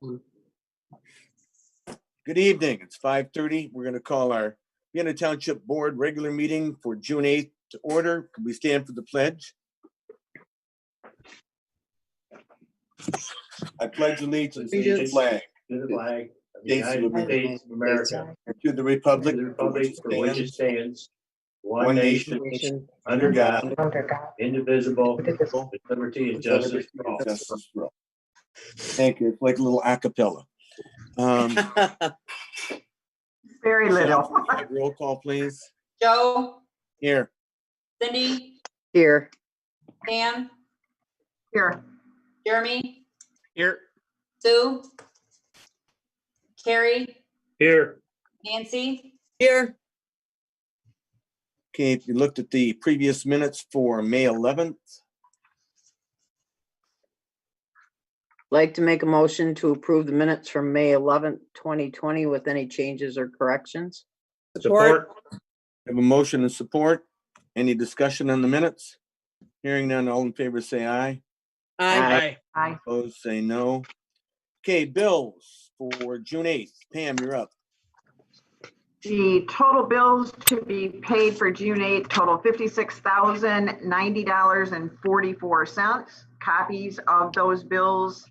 Good evening. It's 5:30. We're going to call our Vienna Township Board regular meeting for June 8th to order. Can we stand for the pledge? I pledge allegiance to the flag To the flag of the States of United States of America, and to the republic for which it stands, one one nation, under God, under God, indivisible, indivisible, with liberty and justice for all. justice for all. Thank you. It's like a little acapella. very little. Roll call, please. Joe, Here. Cindy, Here. Pam, Here. Jeremy, Here. Sue, Carrie, Here. Nancy, Here. Okay, if you looked at the previous minutes for May 11th, Like to make a motion to approve the minutes from May 11th, 2020 with any changes or corrections. Support. have a motion and support. Any discussion on the minutes? Hearing none, all in favor say aye. Aye. Aye. Opposed, say no. Okay, bills for June 8th. Pam, you're up. The total bills to be paid for June 8th total $56,090.44. Copies of those bills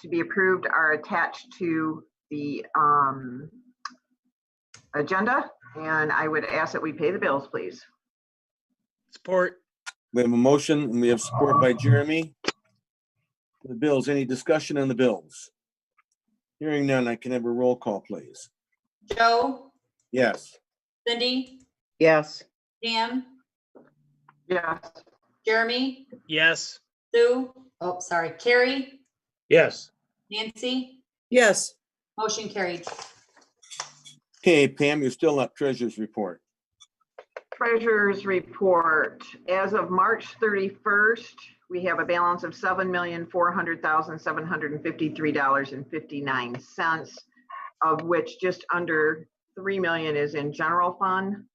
to be approved are attached to the agenda, and I would ask that we pay the bills, please. Support. We have a motion and we have support by Jeremy. The bills, any discussion on the bills? Hearing none, I can have a roll call, please. Joe, Yes. Cindy, Yes. Pam, Yes. Jeremy, Yes. Sue, oh, sorry, Carrie, Yes. Nancy, Yes. motion carried. Okay, Pam, you're still up. Treasurer's report. Treasurer's report. As of March 31st, we have a balance of $7,400,753.59, of which just under $3 million is in general fund.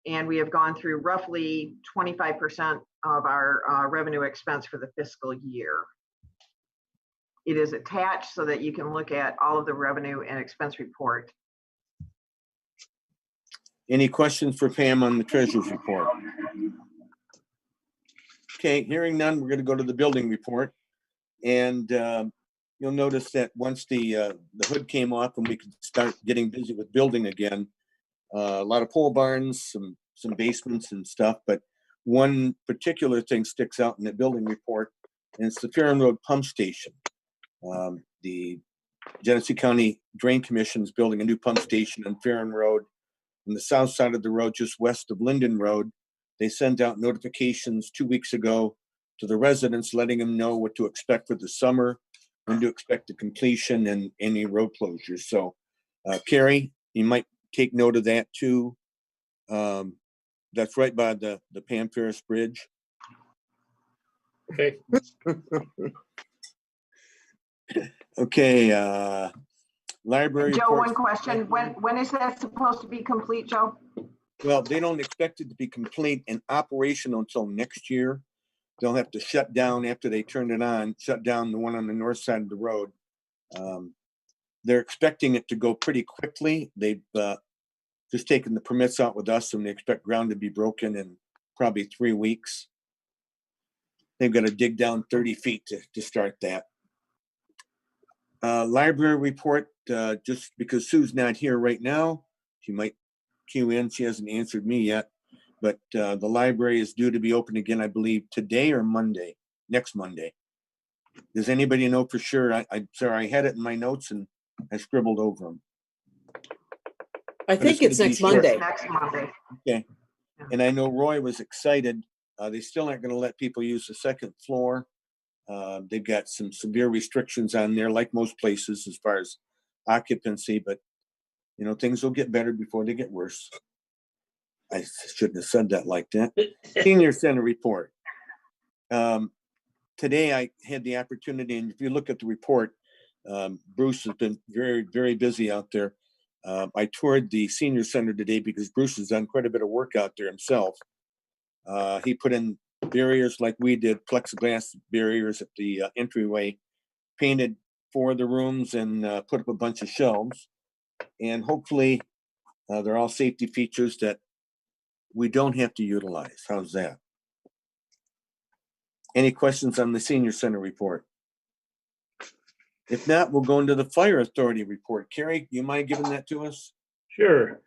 And we have gone through roughly 25% of our revenue expense for the fiscal year. It is attached so that you can look at all of the revenue and expense report. Any questions for Pam on the treasurer's report? Okay, hearing none, we're going to go to the building report. And you'll notice that once the hood came off and we could start getting busy with building again, a lot of pole barns, some basements and stuff, but one particular thing sticks out in the building report, and it's the Farron Road Pump Station. The Genesee County Drain Commission is building a new pump station on Farron Road on the south side of the road, just west of Linden Road. They sent out notifications 2 weeks ago to the residents, letting them know what to expect for the summer, when to expect the completion and any road closures. So, Carrie, you might take note of that too. That's right by the Pam Ferris Bridge. Okay. Okay, library. Joe, reports. one question. When is that supposed to be complete, Joe? Well, they don't expect it to be complete and operational until next year. They'll have to shut down after they turn it on, shut down the one on the north side of the road. They're expecting it to go pretty quickly. They've just taken the permits out with us, and they expect ground to be broken in probably 3 weeks. They've got to dig down 30 feet to start that. Library report, just because Sue's not here right now, she might cue in. She hasn't answered me yet, but the library is due to be open again, I believe, today or Monday, next Monday. Does anybody know for sure? I'm sorry, I had it in my notes and I scribbled over them. I think it's next Monday. Next Monday. Okay. And I know Roy was excited. They still aren't going to let people use the second floor. They've got some severe restrictions on there, like most places, as far as occupancy, but you know, things will get better before they get worse. I shouldn't have said that like that. Senior Center report. Today I had the opportunity, and if you look at the report, Bruce has been very, very busy out there. I toured the Senior Center today because Bruce has done quite a bit of work out there himself. He put in barriers like we did, plexiglass barriers at the entryway, painted 4 of the rooms and put up a bunch of shelves. And hopefully they're all safety features that we don't have to utilize. How's that? Any questions on the senior center report? If not, we'll go into the fire authority report. Carrie, you mind giving that to us? Sure.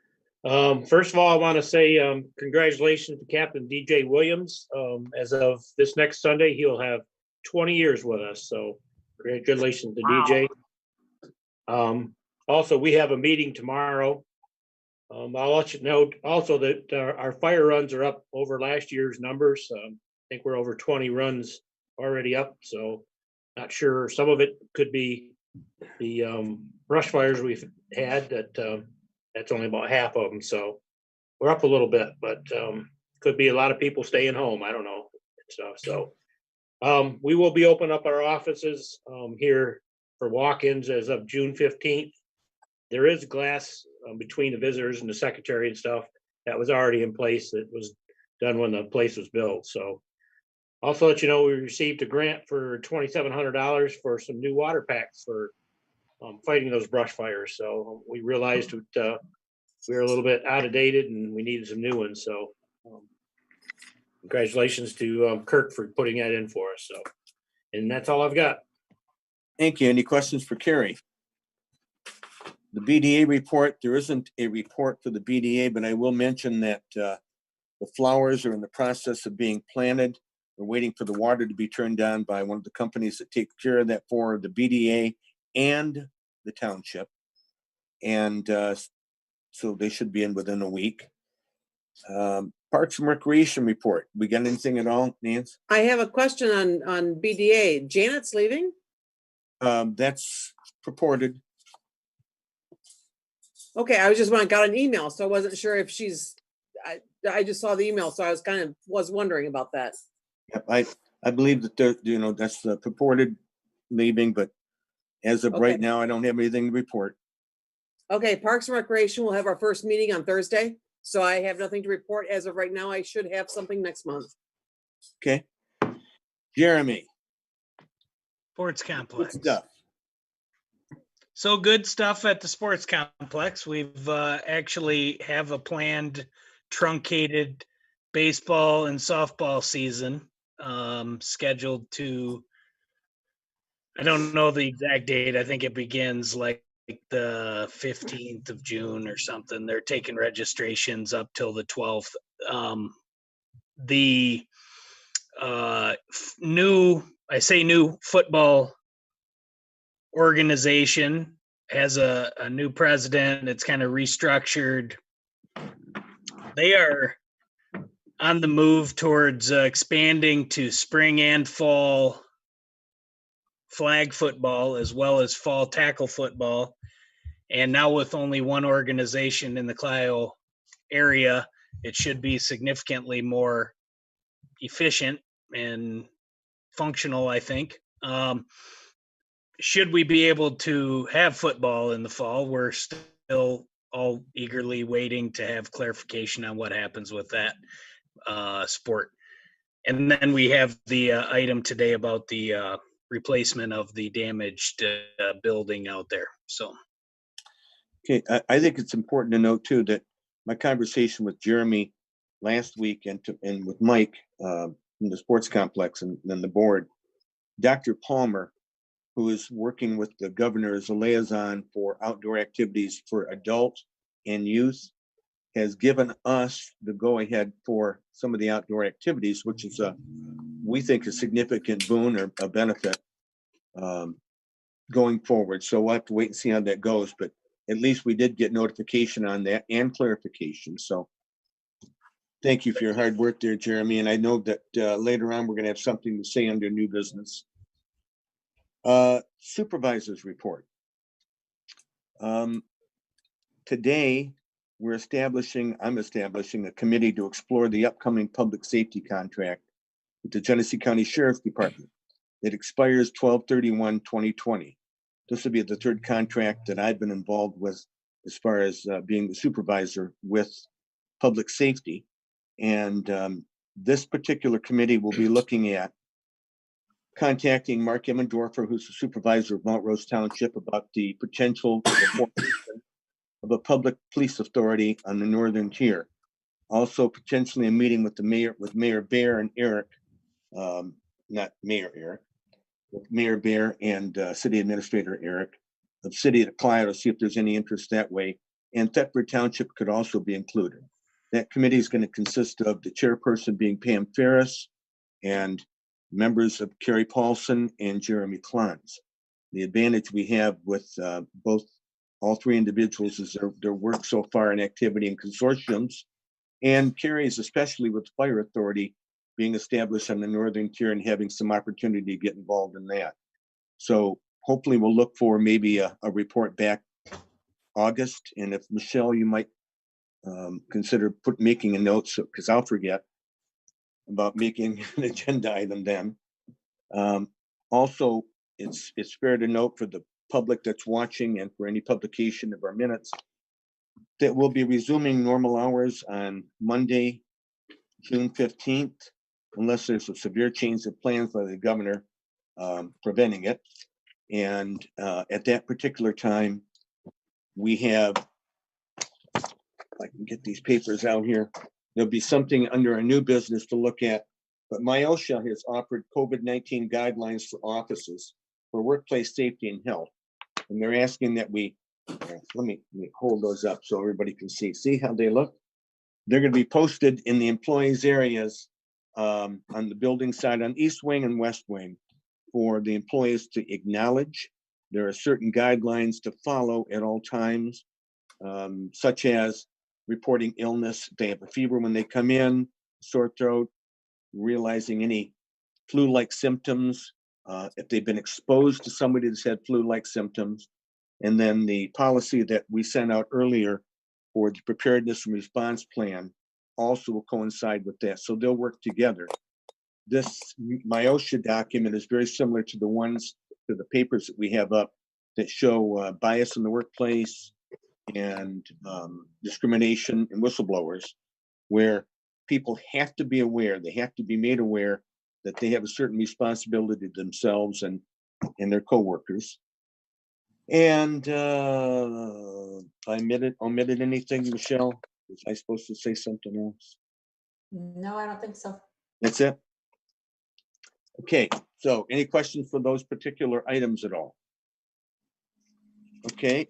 First of all, I want to say congratulations to Captain DJ Williams. As of this next Sunday, he'll have 20 years with us. So congratulations to Wow. DJ. Also, we have a meeting tomorrow. I'll let you know also that our fire runs are up over last year's numbers. I think we're over 20 runs already up. So not sure. Some of it could be the brush fires we've had that's only about half of them. So we're up a little bit, but could be a lot of people staying home. I don't know. So we will be opening up our offices here for walk-ins as of June 15th. There is glass between the visitors and the secretary and stuff that was already in place. That was done when the place was built. So also let you know, we received a grant for $2,700 for some new water packs for fighting those brush fires. So we realized that we were a little bit out of dated and we needed some new ones. So congratulations to Kirk for putting that in for us. So, and that's all I've got. Thank you. Any questions for Carrie? The BDA report, there isn't a report for the BDA, but I will mention that the flowers are in the process of being planted. We're waiting for the water to be turned on by one of the companies that take care of that for the BDA and the township. And so they should be in within a week. Parks and Recreation report. We got anything at all, Nance? I have a question on BDA. Janet's leaving? That's purported. Okay, I was just got an email, so I wasn't sure if she's, I just saw the email, so I was wondering about that. Yep, I believe that that's the purported leaving, but as of right Okay. now, I don't have anything to report. Okay, Parks and Recreation will have our first meeting on Thursday, so I have nothing to report as of right now. I should have something next month. Okay. Jeremy, Sports good complex. stuff. So good stuff at the sports complex. We've actually have a planned truncated baseball and softball season scheduled to, I don't know the exact date. I think it begins like the 15th of June or something. They're taking registrations up till the 12th. The new football organization has a new president. It's kind of restructured. They are on the move towards expanding to spring and fall flag football as well as fall tackle football. And now with only one organization in the Clio area, it should be significantly more efficient and functional, I think. Should we be able to have football in the fall? We're still all eagerly waiting to have clarification on what happens with that sport. And then we have the item today about the replacement of the damaged building out there. So, Okay, I think it's important to note too that my conversation with Jeremy last week and with Mike from the sports complex and then the board, Dr. Palmer, who is working with the governor as a liaison for outdoor activities for adult and youth, has given us the go-ahead for some of the outdoor activities, which is we think a significant boon or a benefit going forward. So we'll have to wait and see how that goes, but at least we did get notification on that and clarification. So thank you for your hard work there, Jeremy. And I know that later on, we're gonna have something to say under new business. Supervisors report. Today, I'm establishing a committee to explore the upcoming public safety contract with the Genesee County Sheriff's Department. It expires 12/31/2020. This will be the third contract that I've been involved with as far as being the supervisor with public safety. And this particular committee will be looking at contacting Mark Emmendorfer, who's the supervisor of Mount Rose Township, about the potential for the formation of a public police authority on the northern tier. Also potentially a meeting with Mayor Bear and Eric, not Mayor Eric, with Mayor Bear and City Administrator Eric of City of Clio to see if there's any interest that way. And Thetford Township could also be included. That committee is going to consist of the chairperson being Pam Ferris and members of Kerry Paulson and Jeremy Klons. The advantage we have with all three individuals is their work so far in activity and consortiums, and Kerry's, especially with the Fire Authority being established on the northern tier and having some opportunity to get involved in that. So hopefully we'll look for maybe a report back August. And if Michelle, you might consider making a note, because I'll forget about making an agenda item then. Also, it's fair to note for the public that's watching and for any publication of our minutes that we'll be resuming normal hours on Monday, June 15th, unless there's a severe change of plans by the governor preventing it. And at that particular time, we have, if I can get these papers out here, there'll be something under a new business to look at. But MIOSHA has offered COVID-19 guidelines for offices for workplace safety and health. And they're asking that we, let me hold those up so everybody can see. See how they look? They're going to be posted in the employees' areas on the building side on East Wing and West Wing for the employees to acknowledge. There are certain guidelines to follow at all times, such as reporting illness. They have a fever when they come in, sore throat, realizing any flu-like symptoms, if they've been exposed to somebody that's had flu-like symptoms. And then the policy that we sent out earlier for the preparedness and response plan also will coincide with that. So they'll work together. This MIOSHA document is very similar to the papers that we have up that show bias in the workplace and discrimination and whistleblowers, where people have to be aware, they have to be made aware that they have a certain responsibility to themselves and their coworkers. And I omitted anything, Michelle? Was I supposed to say something else? No, I don't think so. That's it? Okay, so any questions for those particular items at all? Okay,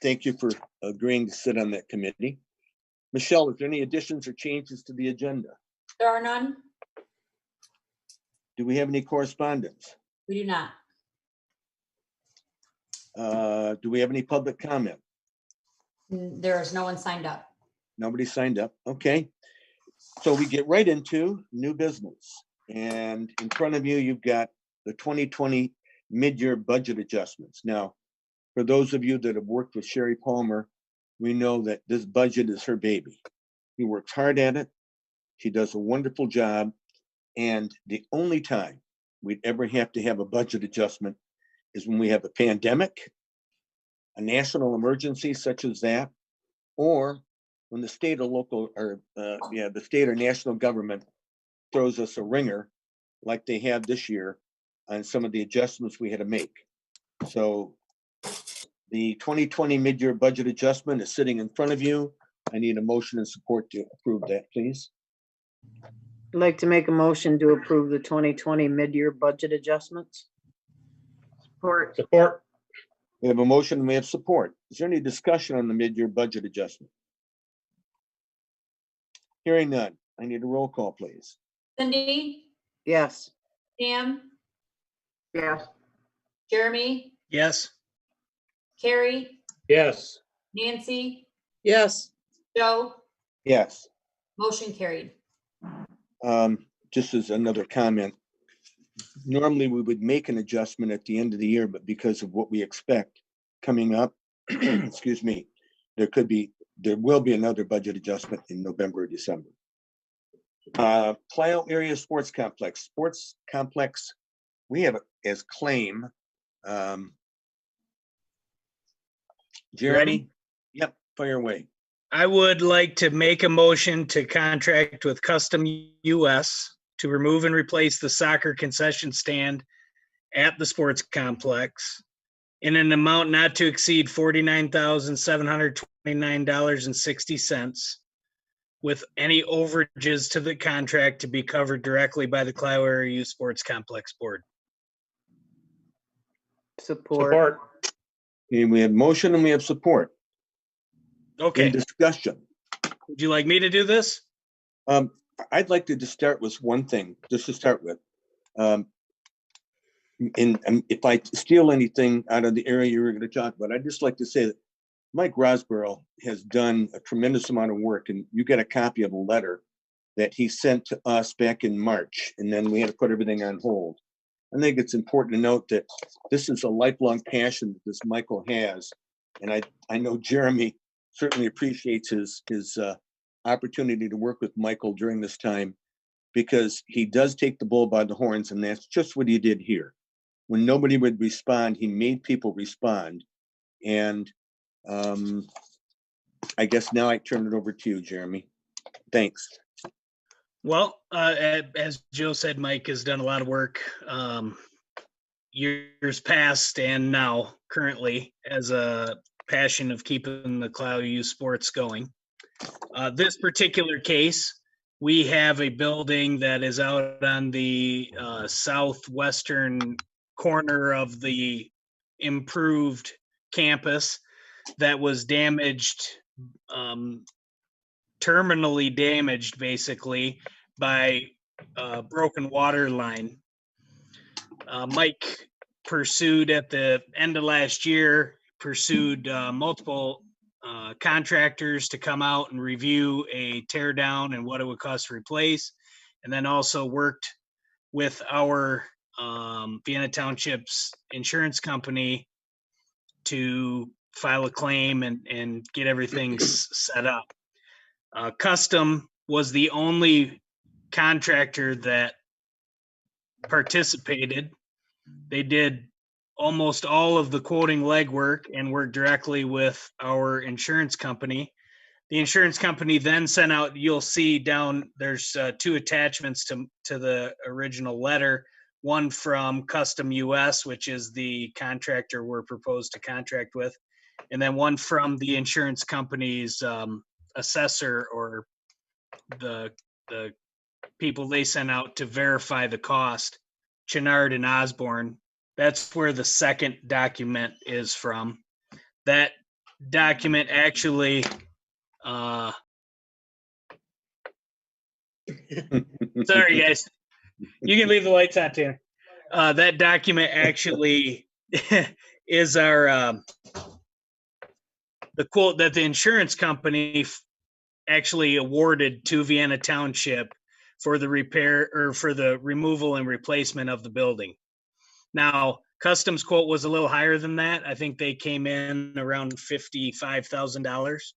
thank you for agreeing to sit on that committee. Michelle, is there any additions or changes to the agenda? There are none. Do we have any correspondence? We do not. Do we have any public comment? There is no one signed up. Nobody signed up. Okay. So we get right into new business. And in front of you, you've got the 2020 mid-year budget adjustments. Now, for those of you that have worked with Sherry Palmer, we know that this budget is her baby. She works hard at it. She does a wonderful job. And the only time we'd ever have to have a budget adjustment is when we have a pandemic, a national emergency such as that, or when the state or local or the state or national government throws us a ringer like they have this year on some of the adjustments we had to make. So the 2020 mid-year budget adjustment is sitting in front of you. I need a motion and support to approve that, please. I'd like to make a motion to approve the 2020 mid-year budget adjustments. Support. We have a motion and we have support. Is there any discussion on the mid-year budget adjustment? Hearing none, I need a roll call, please. Cindy, Yes. Pam, Yes. Jeremy, Yes. Carrie, Yes. Nancy, Yes. Joe, Yes. motion carried. Just as another comment, normally we would make an adjustment at the end of the year, but because of what we expect coming up, excuse me, there will be another budget adjustment in November or December. Clio Area Sports Complex. Sports Complex, we have it as claim. Jeremy? Ready? Yep, fire away. I would like to make a motion to contract with Custom US to remove and replace the soccer concession stand at the sports complex in an amount not to exceed $49,729.60, with any overages to the contract to be covered directly by the Clio Area Youth Sports Complex Board. Support. Support. Okay, we have motion and we have support. Okay, In discussion. would you like me to do this? I'd like to just start with one thing, just to start with. And if I steal anything out of the area you were going to talk about, I'd just like to say that Mike Rosborough has done a tremendous amount of work, and you get a copy of a letter that he sent to us back in March, and then we had to put everything on hold. I think it's important to note that this is a lifelong passion that this Michael has, and I know Jeremy certainly appreciates his opportunity to work with Michael during this time, because he does take the bull by the horns, and that's just what he did here. When nobody would respond, he made people respond. And I guess now I turn it over to you, Jeremy. Thanks. Well, as Joe said, Mike has done a lot of work years past and now currently as a passion of keeping the Clio Youth Sports going. This particular case, we have a building that is out on the southwestern corner of the improved campus that was damaged, terminally damaged basically by a broken water line. Mike pursued at the end of last year, multiple contractors to come out and review a tear down and what it would cost to replace, and then also worked with our Vienna Township's insurance company to file a claim and get everything set up. Custom was the only contractor that participated. They did almost all of the quoting legwork and worked directly with our insurance company. The insurance company then sent out, you'll see down, there's two attachments to the original letter, one from Custom US, which is the contractor we're proposed to contract with, and then one from the insurance company's assessor, or the people they sent out to verify the cost, Chenard and Osborne. That's where the second document is from. That document actually, sorry guys, you can leave the lights on, Tanner. That document actually is our the quote that the insurance company actually awarded to Vienna Township for the repair or for the removal and replacement of the building. Now, Custom's quote was a little higher than that. I think they came in around $55,000.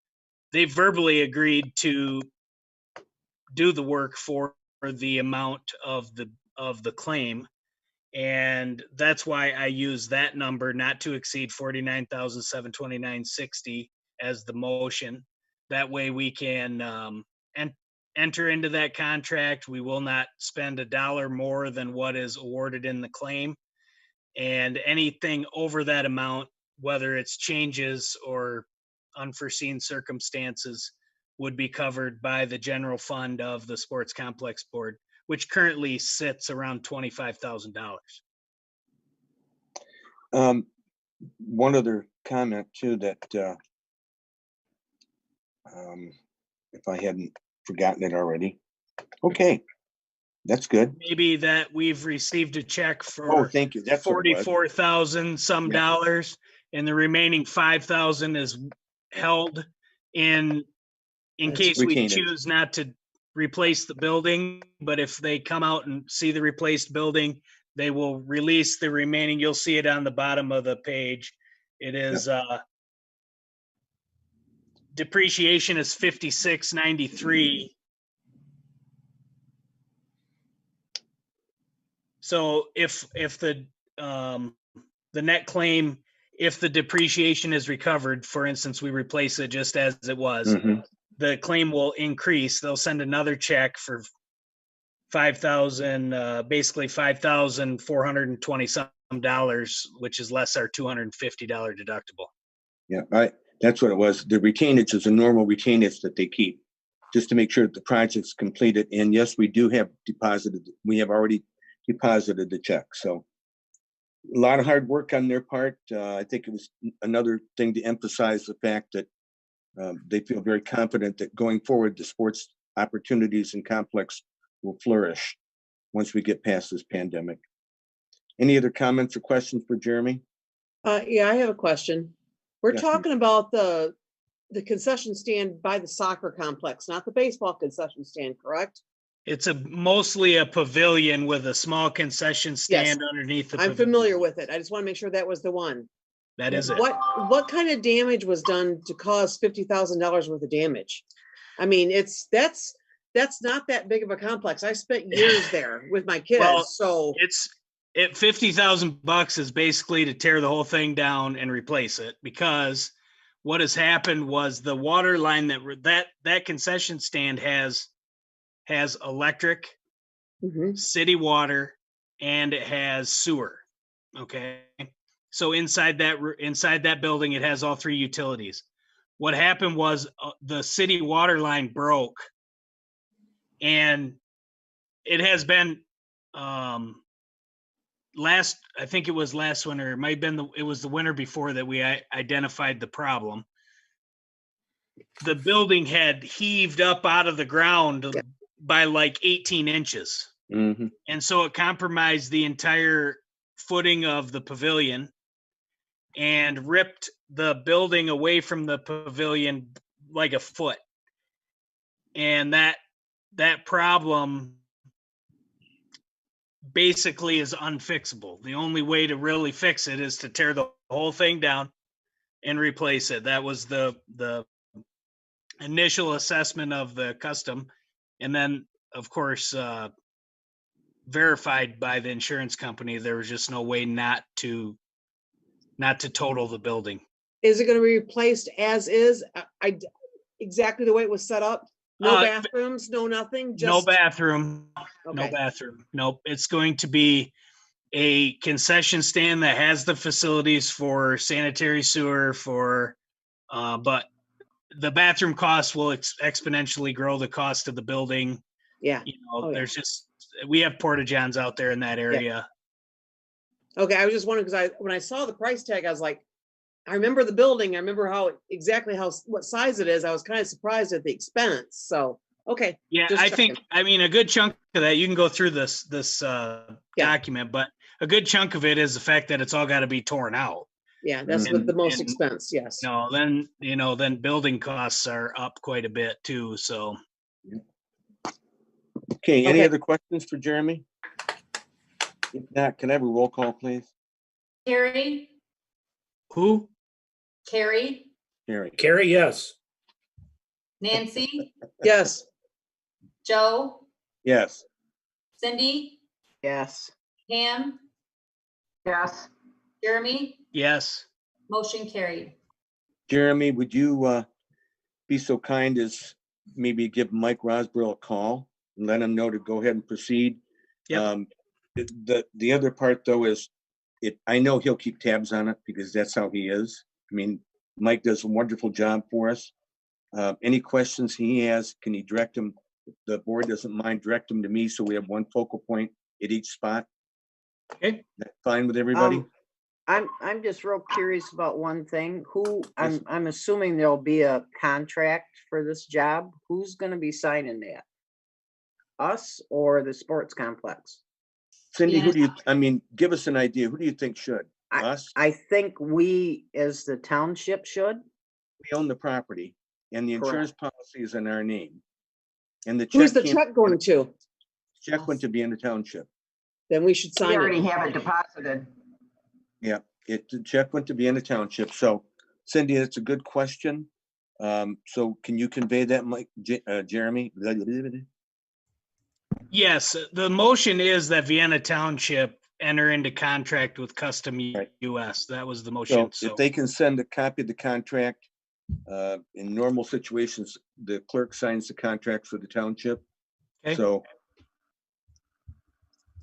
They verbally agreed to do the work for the amount of the claim, and that's why I use that number, not to exceed $49,729.60, as the motion. That way we can enter into that contract. We will not spend $1 more than what is awarded in the claim. And anything over that amount, whether it's changes or unforeseen circumstances, would be covered by the general fund of the Sports Complex Board, which currently sits around $25,000. One other comment too, that if I hadn't forgotten it already. Okay, that's good. Maybe that we've received a check for Thank you. That's what it was. 44,000 some dollars, and the remaining 5,000 is held in case we retained. choose not to replace the building. But if they come out and see the replaced building, they will release the remaining. You'll see it on the bottom of the page. It is depreciation is $56.93. So if the net claim, if the depreciation is recovered, for instance, we replace it just as it was, the claim will increase. They'll send another check for basically $5,420 some dollars, which is less our $250 deductible. Yeah, that's what it was. The retainage is a normal retainage that they keep just to make sure that the project's completed. And yes, we have already deposited the check. So a lot of hard work on their part. I think it was another thing to emphasize the fact that they feel very confident that going forward, the sports opportunities in Complex will flourish once we get past this pandemic. Any other comments or questions for Jeremy? Yeah, I have a question. We're Yes, talking about the concession stand by the soccer complex, not the baseball concession stand, correct? It's mostly a pavilion with a small concession stand underneath the I'm pavilion. familiar with it. I just want to make sure that was the one. That is it. What kind of damage was done to cause $50,000 worth of damage? I mean, that's not that big of a complex. I spent years there with my kids, Well, so $50,000 is basically to tear the whole thing down and replace it, because what has happened was the water line that concession stand has electric, Mhm. city water, and it has sewer. Okay. So inside that building, it has all three utilities. What happened was the city water line broke, and it has been I think it was last winter. It might have been it was the winter before that we identified the problem. The building had heaved up out of the ground by like 18 inches. Mm-hmm. And so it compromised the entire footing of the pavilion and ripped the building away from the pavilion like a foot. And that problem basically is unfixable. The only way to really fix it is to tear the whole thing down and replace it. That was the initial assessment of the custom. And then, of course, verified by the insurance company, there was just no way not to total the building. is it going to be replaced as is? Exactly the way it was set up? No bathrooms, no nothing? No bathroom, no Okay. bathroom. Nope. It's going to be a concession stand that has the facilities for sanitary sewer but the bathroom costs will exponentially grow the cost of the building. Yeah. We have porta johns out there in that area. Okay, I was just wondering because when I saw the price tag, I was like, I remember the building. I remember what size it is. I was kind of surprised at the expense. So, okay. Yeah, just I checking. think, a good chunk of that, you can go through this document, but a good chunk of it is the fact that it's all got to be torn out. Yeah, that's with the most expense. Yes. No, then building costs are up quite a bit too. So. Okay, any Okay. other questions for Jeremy? If not, can I have a roll call, please? Carrie, Who? Carrie, Carrie. Carrie, yes. Nancy, Yes. Joe, Yes. Cindy, Yes. Pam, Yes, Jeremy, Yes. motion carried. Jeremy, would you be so kind as maybe give Mike Rosborough a call and let him know to go ahead and proceed? Yep. The other part though is I know he'll keep tabs on it because that's how he is. I mean, Mike does a wonderful job for us. Any questions he has, can he direct them? The board doesn't mind, direct them to me so we have one focal point at each spot. Okay. That's fine with everybody? I'm just real curious about one thing. I'm assuming there'll be a contract for this job. Who's gonna be signing that? Us or the sports complex? Cindy, give us an idea. Who do you think should? Us? I think we, as the township, should. We own the property and the insurance policy is in our name. And the Who's the check check going to? went to be in the township. Then we should we sign already it. have it deposited. Yeah, the check went to be in the township. So Cindy, that's a good question. So can you convey that, Mike, Jeremy? Yes, the motion is that Vienna Township enter into contract with Custom Right. US. That was the So motion. if they can send a copy of the contract, in normal situations, the clerk signs the contract for the township. Okay. So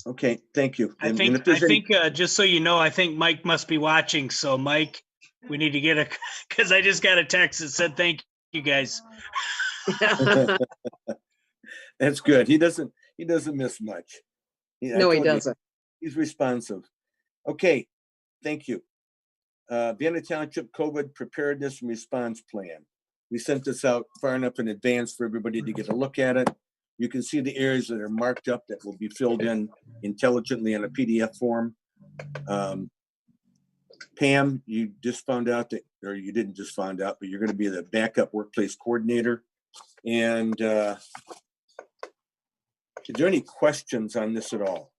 Okay, thank you. I And think, if there's any- just so you know, I think Mike must be watching. So Mike, we need to get a, because I just got a text that said, thank you guys. That's good. He doesn't miss much. I No, he told you, doesn't. he's responsive. Okay, thank you. Vienna Township COVID Preparedness and Response Plan. We sent this out far enough in advance for everybody to get a look at it. You can see the areas that are marked up that will be filled in intelligently in a PDF form. Pam, you just found out that, or you didn't just find out, but you're going to be the backup workplace coordinator. And is there any questions on this at all?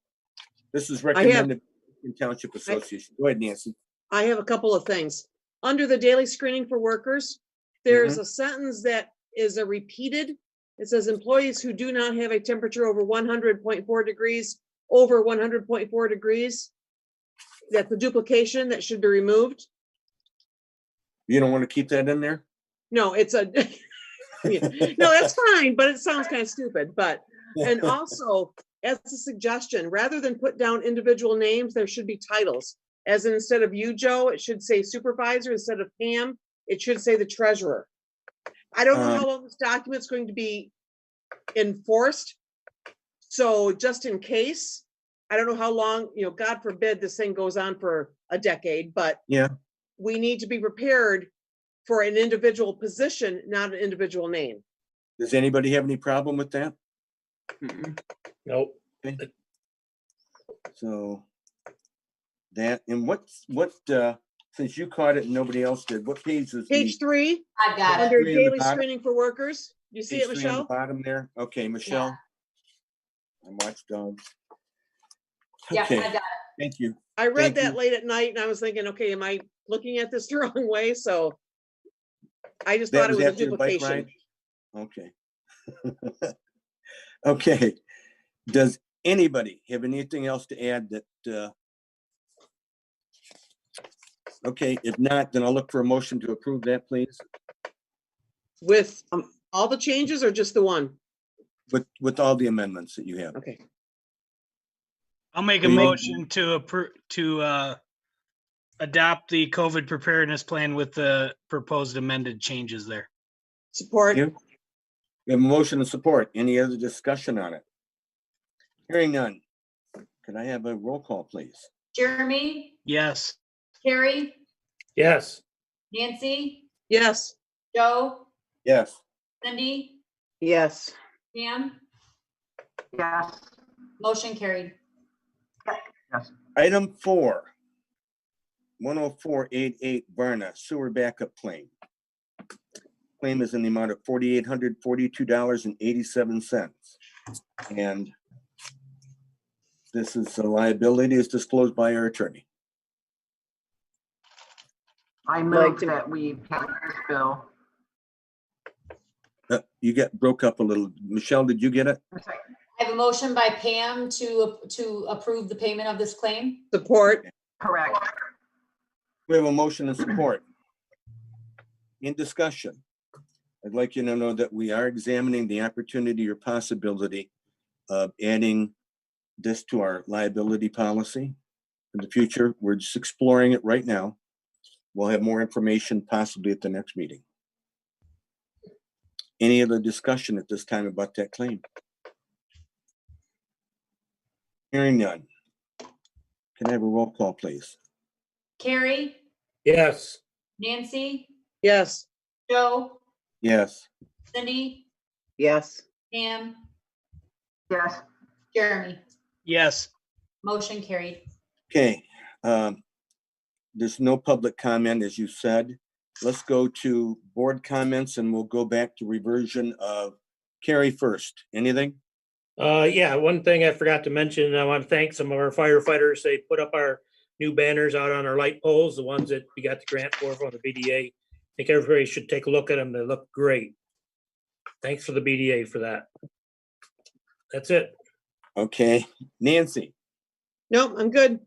This is recommended in Township Association. Go ahead, Nancy. I have a couple of things. Under the daily screening for workers, there's a sentence that is a repeated. It says employees who do not have a temperature over 100.4 degrees, over 100.4 degrees. That's a duplication that should be removed. You don't want to keep that in there? No, it's a, yeah. No, that's fine, but it sounds kind of stupid, but, and also as a suggestion, rather than put down individual names, there should be titles. As in, instead of you, Joe, it should say supervisor. Instead of Pam, it should say the treasurer. I don't know how long this document's going to be enforced. So just in case, I don't know how long, God forbid this thing goes on for a decade, but Yeah. we need to be prepared for an individual position, not an individual name. Does anybody have any problem with that? Nope. So that, and since you caught it and nobody else did, what page is Page 3, I've got it. under Three in the daily bottom. screening for workers. You see Page it, 3 on the Michelle? bottom there. Okay, Michelle. I'm watchdogs. Yeah, Okay, I got it. thank you. I read Thank that you. late at night and I was thinking, okay, am I looking at this the wrong way? So I just That thought it was a after the bike duplication. ride? Okay. Okay. Does anybody have anything else to add that? Okay, if not, then I'll look for a motion to approve that, please, With all the changes or just the one? with all the amendments that you have. Okay. I'll make a Will you make- motion to approve, to adopt the COVID preparedness plan with the proposed amended changes there. Support. You? We have a motion and support. Any other discussion on it? Hearing none. Can I have a roll call, please? Jeremy, Yes. Carrie, Yes. Nancy, Yes. Joe, Yes. Cindy, Yes. Pam, Yes. motion carried. Item 4, 10488 Varna sewer backup claim. Claim is in the amount of $4,842.87. And this is a liability as disclosed by our attorney. I Like move to- that we pay this bill. You broke up a little. Michelle, did you get it? I have a motion by Pam to approve the payment of this claim. Support. Correct. We have a motion and support. In discussion, I'd like you to know that we are examining the opportunity or possibility of adding this to our liability policy in the future. We're just exploring it right now. We'll have more information possibly at the next meeting. Any other discussion at this time about that claim? Hearing none. Can I have a roll call, please? Carrie, Yes. Nancy, Yes. Joe, Yes. Cindy, Yes. Pam, Yes. Jeremy, Yes. motion carried. Okay. There's no public comment, as you said. Let's go to board comments and we'll go back to reversion of Carrie first. Anything? Yeah, one thing I forgot to mention, I want to thank some of our firefighters. They put up our new banners out on our light poles, the ones that we got the grant for from the BDA. I think everybody should take a look at them. They look great. Thanks for the BDA for that. That's it. Okay. Nancy. Nope, I'm good.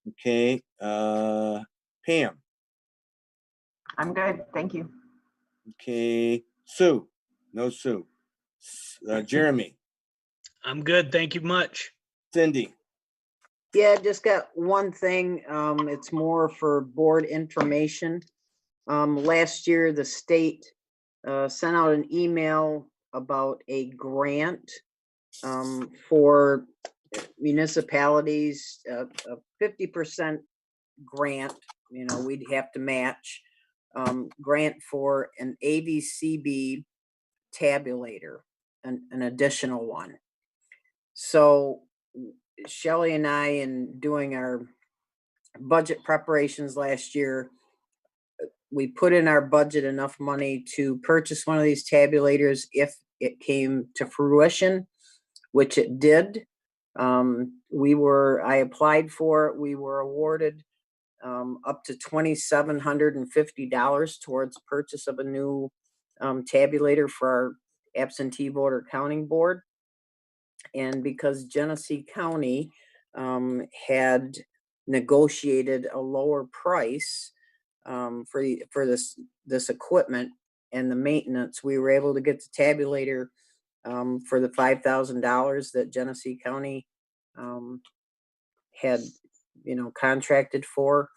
Okay. Pam. I'm good. Thank you. Okay. Sue. No Sue. Jeremy. I'm good. Thank you much. Cindy. Yeah, just got one thing. It's more for board information. Last year, the state sent out an email about a grant for municipalities, a 50% grant, we'd have to match, grant for an AVCB tabulator, an additional one. So Shelley and I, in doing our budget preparations last year, we put in our budget enough money to purchase one of these tabulators if it came to fruition, which it did. I applied for it. We were awarded up to $2,750 towards purchase of a new tabulator for our absentee voter counting board. And because Genesee County had negotiated a lower price for this equipment and the maintenance, we were able to get the tabulator for the $5,000 that Genesee County had, contracted for.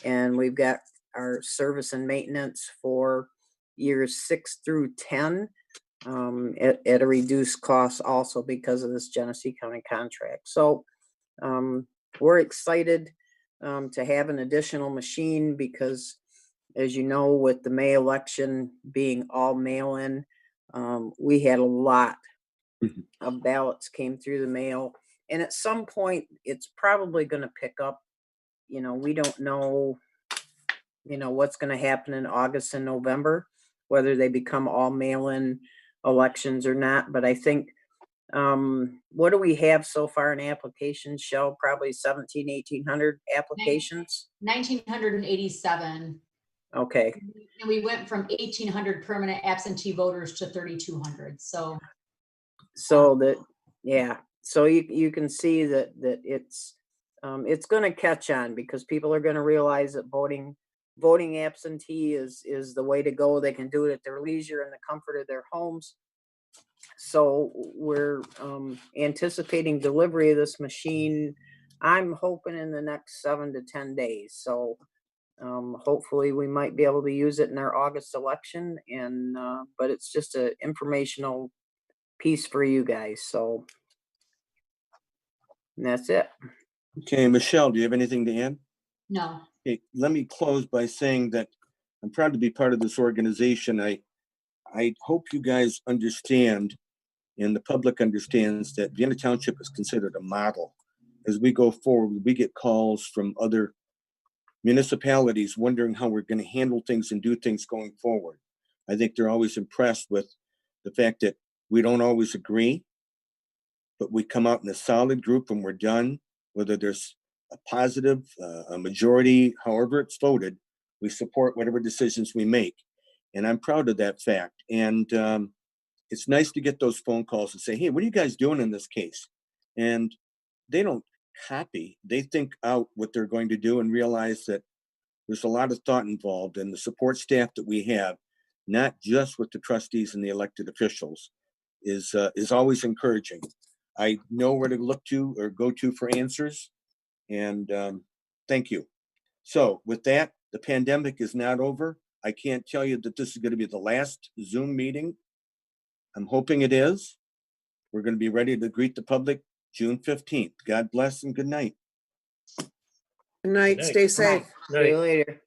And we've got our service and maintenance for years 6 through 10 at a reduced cost also because of this Genesee County contract. So we're excited to have an additional machine because, as you know, with the May election being all mail-in, we had a lot of ballots came through the mail. And at some point, it's probably going to pick up. We don't know, what's going to happen in August and November, whether they become all mail-in elections or not. But I think, what do we have so far in applications, Shell? Probably 1,800 applications? 1,987. Okay. And we went from 1,800 permanent absentee voters to 3,200. So that, yeah. So you can see that it's going to catch on because people are going to realize that voting absentee is the way to go. They can do it at their leisure in the comfort of their homes. So we're anticipating delivery of this machine. I'm hoping in the next 7 to 10 days. So hopefully we might be able to use it in our August election. And but it's just an informational piece for you guys. So and that's it. Okay, Michelle, do you have anything to add? no. Okay, let me close by saying that I'm proud to be part of this organization. I hope you guys understand and the public understands that Vienna Township is considered a model. As we go forward, we get calls from other municipalities wondering how we're going to handle things and do things going forward. I think they're always impressed with the fact that we don't always agree, but we come out in a solid group when we're done, whether there's a positive, a majority, however it's voted, we support whatever decisions we make. And I'm proud of that fact. And it's nice to get those phone calls and say, hey, what are you guys doing in this case? And they don't copy, they think out what they're going to do and realize that there's a lot of thought involved, and the support staff that we have, not just with the trustees and the elected officials, is always encouraging. I know where to look to or go to for answers. And thank you. So with that, the pandemic is not over. I can't tell you that this is going to be the last Zoom meeting. I'm hoping it is. We're going to be ready to greet the public June 15th. God bless and good night. Good night. Good night. Stay safe. See you later.